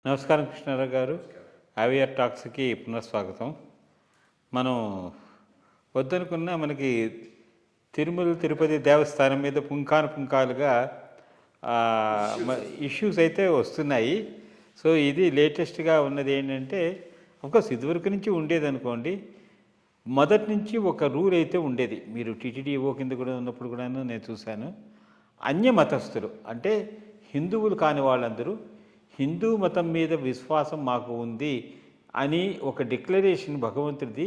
నమస్కారం కృష్ణారావు గారు. అవియర్ టాక్స్కి పునఃస్వాగతం. మనం వద్దనుకున్న మనకి తిరుమల తిరుపతి దేవస్థానం మీద పుంకాలుగా ఇష్యూస్ అయితే వస్తున్నాయి. సో ఇది లేటెస్ట్గా ఉన్నది ఏంటంటే, అఫ్కోర్స్ ఇదివరకు నుంచి ఉండేది అనుకోండి. మొదటి నుంచి ఒక రూల్ అయితే ఉండేది. మీరు టీటీడీఓ కింద కూడా ఉన్నప్పుడు కూడా నేను చూశాను. అన్య మతస్థులు అంటే హిందువులు కాని వాళ్ళందరూ హిందూ మతం మీద విశ్వాసం మాకు ఉంది అని ఒక డిక్లరేషన్ భగవంతుడిది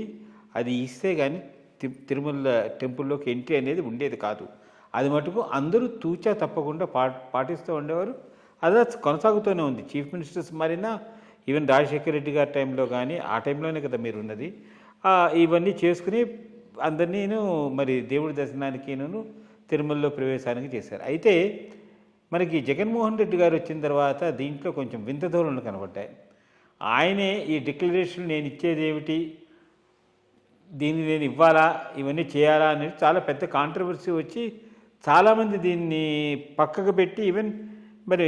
అది ఇస్తే కానీ తిరుమల టెంపుల్లోకి ఎంట్రీ అనేది ఉండేది కాదు. అది మటుకు అందరూ తూచా తప్పకుండా పాటిస్తూ ఉండేవారు. అదే కొనసాగుతూనే ఉంది. చీఫ్ మినిస్టర్స్ మారినా, ఈవెన్ రాజశేఖర రెడ్డి గారి టైంలో కానీ, ఆ టైంలోనే కదా మీరు ఉన్నది. ఇవన్నీ చేసుకుని అందరినీ మరి దేవుడి దర్శనానికి తిరుమలలో ప్రవేశానికి చేశారు. అయితే మనకి జగన్మోహన్ రెడ్డి గారు వచ్చిన తర్వాత దీంట్లో కొంచెం వింత ధోరణులు కనబడ్డాయి. ఆయనే ఈ డిక్లరేషన్ నేను ఇచ్చేది ఏమిటి, దీన్ని నేను ఇవ్వాలా, ఇవన్నీ చేయాలా అనేది చాలా పెద్ద కాంట్రవర్సీ వచ్చి చాలామంది దీన్ని పక్కకు పెట్టి, ఈవెన్ మరి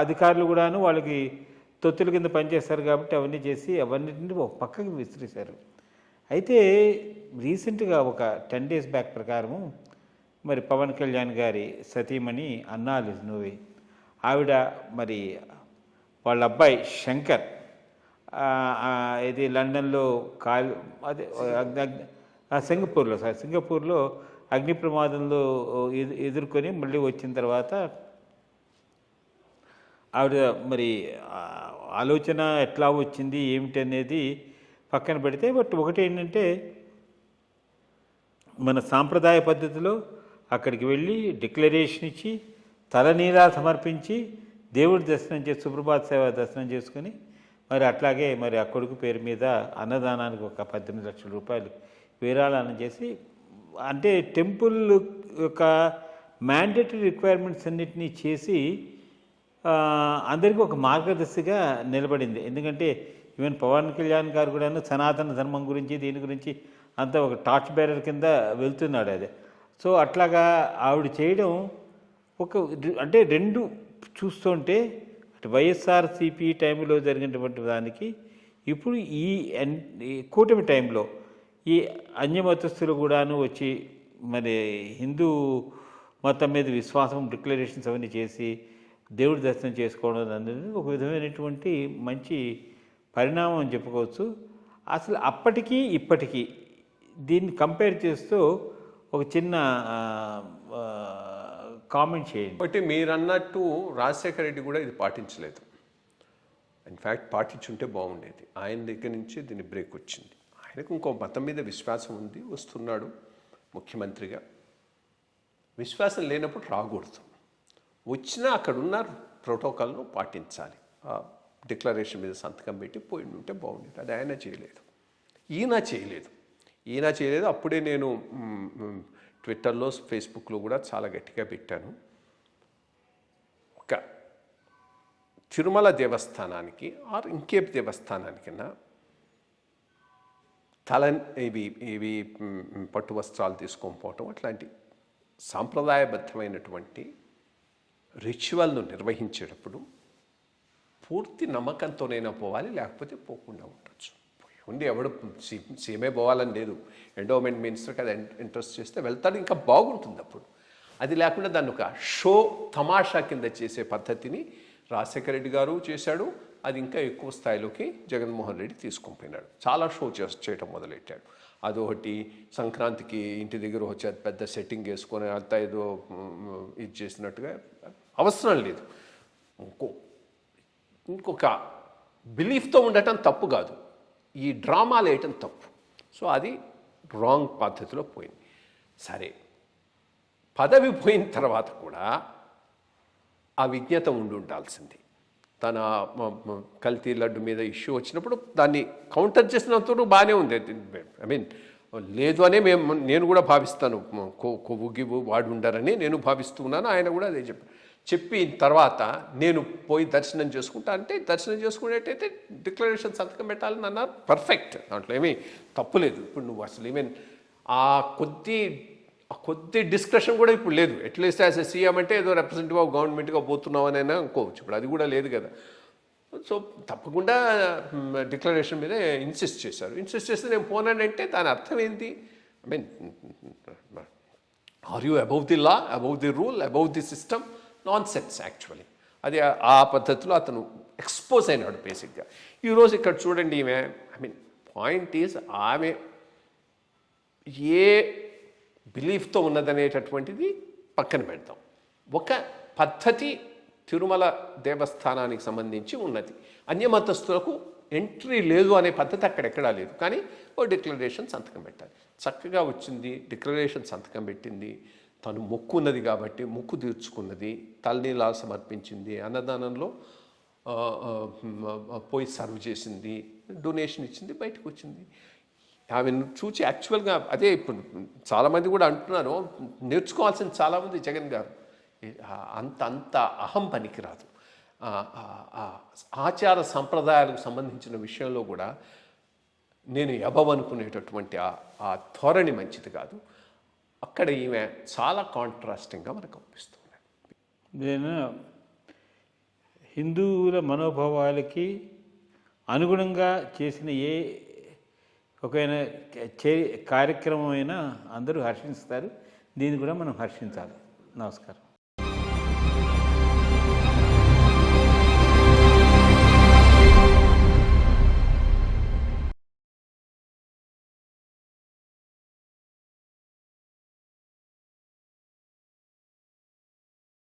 అధికారులు కూడాను వాళ్ళకి తొత్తుల కింద పనిచేస్తారు కాబట్టి అవన్నీ చేసి అవన్నిటిని ఒక పక్కకి విసిరేశారు. అయితే రీసెంట్గా ఒక 10 days బ్యాక్ ప్రకారము మరి పవన్ కళ్యాణ్ గారి సతీమణి అన్నాలి నువ్వే ఆవిడ మరి వాళ్ళ అబ్బాయి శంకర్ ఇది లండన్లో అదే సింగపూర్లో అగ్ని ప్రమాదంలో ఎదుర్కొని మళ్ళీ వచ్చిన తర్వాత ఆవిడ మరి ఆలోచన ఎట్లా వచ్చింది ఏమిటి అనేది పక్కన పెడితే, బట్ ఒకటి ఏంటంటే మన సాంప్రదాయ పద్ధతిలో అక్కడికి వెళ్ళి డిక్లరేషన్ ఇచ్చి తలనీలా సమర్పించి దేవుడి దర్శనం చేసి సుప్రభాత సేవ దర్శనం చేసుకుని మరి అట్లాగే మరి ఆ కొడుకు పేరు మీద అన్నదానానికి ఒక 18 లక్షల రూపాయలు విరాళాలను చేసి, అంటే టెంపుల్ యొక్క మ్యాండేటరీ రిక్వైర్మెంట్స్ అన్నిటినీ చేసి అందరికీ ఒక మార్గదర్శిగా నిలబడింది. ఎందుకంటే ఈవెన్ పవన్ కళ్యాణ్ గారు కూడా సనాతన ధర్మం గురించి దీని గురించి అంతా ఒక టార్చ్ బేరర్ కింద వెళ్తున్నాడు అదే. సో అట్లాగా ఆవిడ చేయడం అంటే రెండు చూస్తుంటే అటు వైఎస్ఆర్సీపీ టైంలో జరిగినటువంటి దానికి ఇప్పుడు ఈ కూటమి టైంలో ఈ అన్యమతస్థులు కూడాను వచ్చి మరి హిందూ మతం మీద విశ్వాసం డిక్లరేషన్స్ అవన్నీ చేసి దేవుడి దర్శనం చేసుకోవడం అనేది ఒక విధమైనటువంటి మంచి పరిణామం అని చెప్పుకోవచ్చు. అసలు అప్పటికీ ఇప్పటికీ దీన్ని కంపేర్ చేస్తూ ఒక చిన్న కామెంట్ చేయండి. బట్టి మీరు అన్నట్టు రాజశేఖర రెడ్డి కూడా ఇది పాటించలేదు. ఇన్ఫ్యాక్ట్ పాటించుంటే బాగుండేది. ఆయన దగ్గర నుంచి దీన్ని బ్రేక్ వచ్చింది. ఆయనకు ఇంకో మతం మీద విశ్వాసం ఉంది, వస్తున్నాడు ముఖ్యమంత్రిగా. విశ్వాసం లేనప్పుడు రాకూడదు. వచ్చినా అక్కడున్న ప్రోటోకాల్ను పాటించాలి. డిక్లరేషన్ మీద సంతకం పెట్టి పోయి ఉంటే బాగుండేది. అది ఆయన చేయలేదు, ఈయన చేయలేదు. అప్పుడే నేను ట్విట్టర్లో, ఫేస్బుక్లో కూడా చాలా గట్టిగా పెట్టాను. ఒక తిరుమల దేవస్థానానికి ఆర్ ఇంకే దేవస్థానానికన్నా ఇవి పట్టు వస్త్రాలు తీసుకొని పోవటం అట్లాంటి సాంప్రదాయబద్ధమైనటువంటి రిచువల్ను నిర్వహించేటప్పుడు పూర్తి నమ్మకంతోనైనా పోవాలి, లేకపోతే పోకుండా ఉండొచ్చు. ఉండి ఎవడు సీఎమే పోవాలని లేదు. ఎండోమెంట్ మినిస్టర్కి అది ఇంట్రెస్ట్ చేస్తే వెళ్తాడు, ఇంకా బాగుంటుంది. అప్పుడు అది లేకుండా దాన్ని ఒక షో తమాషా కింద చేసే పద్ధతిని రాజశేఖర రెడ్డి గారు చేశాడు. అది ఇంకా ఎక్కువ స్థాయిలోకి జగన్మోహన్ రెడ్డి తీసుకొని పోయినాడు. చాలా షో చేయటం మొదలెట్టాడు. అదొకటి సంక్రాంతికి ఇంటి దగ్గర వచ్చి అది పెద్ద సెట్టింగ్ వేసుకొని అంతా ఏదో ఇది చేసినట్టుగా అవసరం లేదు. ఇంకొక బిలీఫ్తో ఉండటం తప్పు కాదు, ఈ డ్రామాలు వేయటం తప్పు. సో అది రాంగ్ పద్ధతిలో పోయింది. సరే, పదవి పోయిన తర్వాత కూడా ఆ విజ్ఞత ఉండాల్సింది. తన కల్తీ లడ్డు మీద ఇష్యూ వచ్చినప్పుడు దాన్ని కౌంటర్ చేసినంత బాగానే ఉంది. ఐ మీన్ లేదు అనే నేను కూడా భావిస్తాను. కొవ్వు గివ్వు వాడు ఉండరని నేను భావిస్తున్నాను. ఆయన కూడా అదే చెప్పిన తర్వాత నేను పోయి దర్శనం చేసుకుంటా అంటే, దర్శనం చేసుకునేటైతే డిక్లరేషన్ సంతకం పెట్టాలని అన్నారు. పర్ఫెక్ట్, దాంట్లో ఏమీ తప్పులేదు. ఇప్పుడు నువ్వు అసలు ఈవెన్ ఆ కొద్ది డిస్కషన్ కూడా ఇప్పుడు లేదు. అట్లీస్ట్ యాజ్ ఎ సీఎం అంటే ఏదో రిప్రజెంటేటివ్ ఆఫ్ గవర్నమెంట్గా పోతున్నావు అని అయినా అనుకోవచ్చు. ఇప్పుడు అది కూడా లేదు కదా. సో తప్పకుండా డిక్లరేషన్ మీద ఇన్సిస్ట్ చేశారు. ఇన్సిస్ట్ చేస్తే నేను పోనానంటే దాని అర్థం ఏంటి? I mean, are you above the law, above the rule, above the system? Nonsense actually. అది ఆ పద్ధతిలో అతను ఎక్స్పోజ్ అయినాడు బేసిక్గా. ఈరోజు ఇక్కడ చూడండి, ఈమె, ఐ మీన్ పాయింట్ ఈజ్, ఆమె ఏ బిలీఫ్తో ఉన్నదనేటటువంటిది పక్కన పెడతాం. ఒక పద్ధతి తిరుమల దేవస్థానానికి సంబంధించి ఉన్నది. అన్యమతస్థులకు ఎంట్రీ లేదు అనే పద్ధతి అక్కడెక్కడా లేదు. కానీ ఓ డిక్లరేషన్ సంతకం పెట్టాలి. చక్కగా వచ్చింది, డిక్లరేషన్ సంతకం పెట్టింది. తను మొక్కు ఉన్నది కాబట్టి మొక్కు తీర్చుకున్నది, తలనీలాలు సమర్పించింది, అన్నదానంలో పోయి సర్వ్ చేసింది, డొనేషన్ ఇచ్చింది, బయటకు వచ్చింది. ఆమెను చూసి యాక్చువల్గా అదే ఇప్పుడు చాలామంది కూడా అంటున్నారు, నేర్చుకోవాల్సిన చాలామంది జగన్ గారు. అంత అహం పనికిరాదు. ఆచార సంప్రదాయాలకు సంబంధించిన విషయంలో కూడా నేను ఎబవనుకునేటటువంటి ఆ ధోరణి మంచిది కాదు. అక్కడ ఈమె చాలా కాంట్రాస్టింగ్గా మనకు అనిపిస్తుంది. నేను హిందువుల మనోభావాలకి అనుగుణంగా చేసిన ఏ ఒక కార్యక్రమం అయినా అందరూ హర్షిస్తారు. దీన్ని కూడా మనం హర్షించాలి. నమస్కారం.